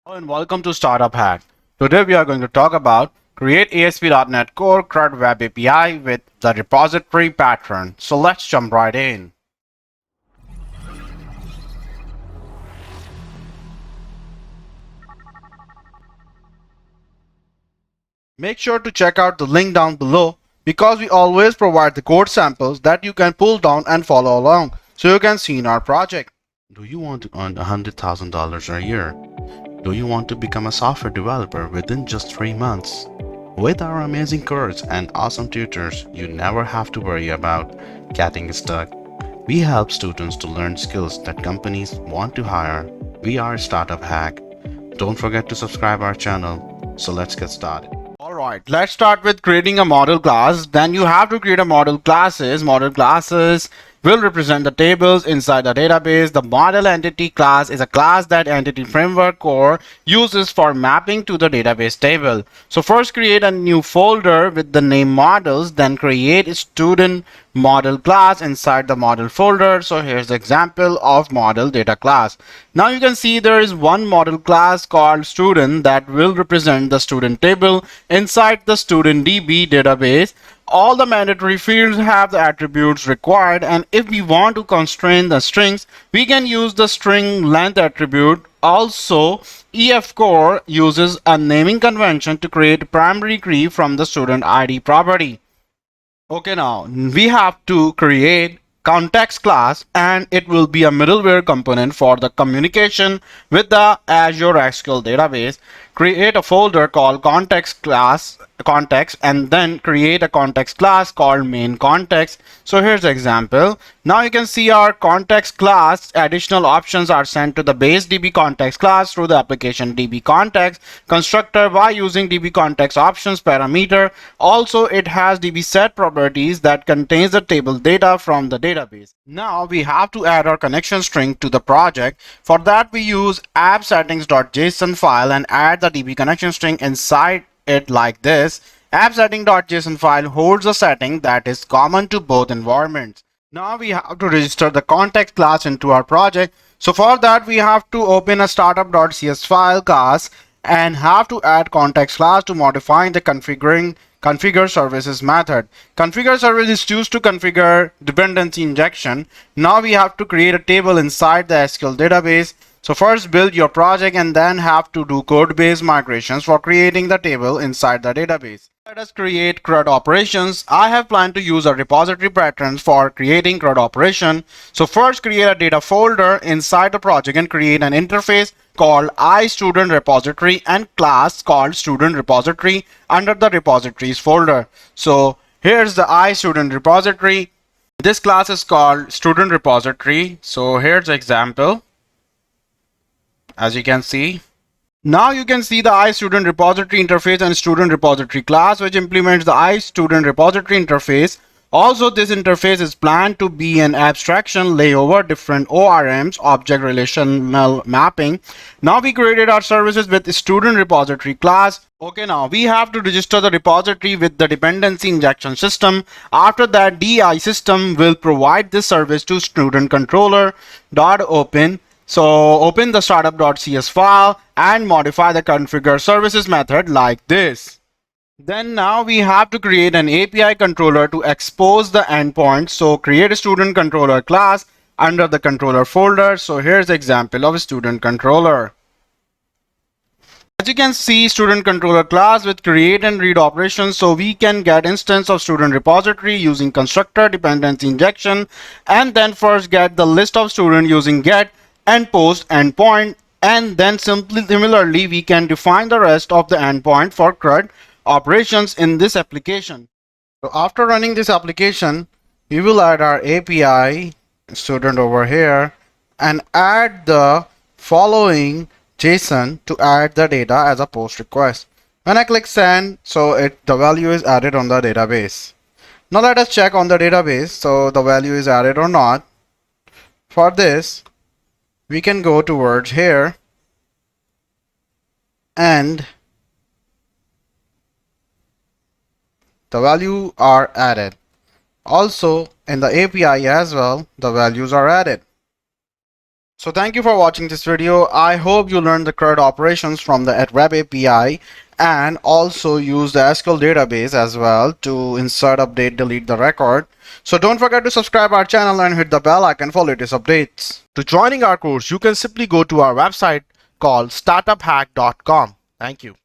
Hello and welcome to Startup Hack. Today we are going to talk about create ASP.NET Core CRUD Web API with the repository pattern. So let's jump right in. Make sure to check out the link down below because we always provide the code samples that you can pull down and follow along so you can see in our project. Do you want to earn $100,000 a year? Do you want to become a software developer within just 3 months? With our amazing course and awesome tutors, you never have to worry about getting stuck. We help students to learn skills that companies want to hire. We are Startup Hack. Don't forget to subscribe our channel. So let's get started. Alright, let's start with creating a model class. Then you have to create a model classes. Model classes will represent the tables inside the database. The model entity class is a class that Entity Framework Core uses for mapping to the database table. So first create a new folder with the name models, then create a student model class inside the model folder. So here's the example of model data class. Now you can see there is one model class called student that will represent the student table inside the student DB database. All the mandatory fields have the attributes required, and if we want to constrain the strings, we can use the string length attribute. Also, EF Core uses a naming convention to create primary key from the student ID property. Okay, now we have to create context class, and it will be a middleware component for the communication with the Azure SQL database. Create a folder called context, and then create a context class called main context. So here's the example. Now you can see our context class additional options are sent to the base DB context class through the application DB context constructor by using DB context options parameter. Also, it has DB set properties that contains the table data from the database. Now we have to add our connection string to the project. For that, we use appsettings.json file and add the DB connection string inside it like this. Appsetting.json file holds a setting that is common to both environments. Now we have to register the context class into our project. So for that, we have to open a startup.cs file class and have to add context class to modify the configure services method. Configure service is used to configure dependency injection. Now we have to create a table inside the SQL database. So first build your project and then have to do code base migrations for creating the table inside the database. Let us create CRUD operations. I have planned to use a repository patterns for creating CRUD operation. So first create a data folder inside the project and create an interface called iStudentRepository and class called StudentRepository under the repositories folder. So here's the iStudentRepository. This class is called StudentRepository. So here's the example. As you can see, now you can see the iStudentRepository interface and StudentRepository class, which implements the iStudentRepository interface. Also, this interface is planned to be an abstraction layover different ORMs, object relational mapping. Now we created our services with StudentRepository class. Okay, now we have to register the repository with the dependency injection system. After that, DI system will provide this service to student controller.open. So open the startup.cs file and modify the configure services method like this. Then now we have to create an API controller to expose the endpoint. So create a student controller class under the controller folder. So here's the example of a student controller. As you can see, student controller class with create and read operations, so we can get instance of student repository using constructor dependency injection, and then first get the list of student using get and post endpoint, and then similarly we can define the rest of the endpoint for CRUD operations in this application. So after running this application, we will add our API student over here and add the following JSON to add the data as a post request. When I click send, so the value is added on the database. Now let us check on the database so the value is added or not. For this, we can go towards here and the value are added. Also in the API as well, the values are added. So thank you for watching this video. I hope you learned the CRUD operations from the Web API and also use the SQL database as well to insert, update, delete the record. So don't forget to subscribe our channel and hit the bell icon for latest updates. To joining our course, you can simply go to our website called startuphack.com. Thank you.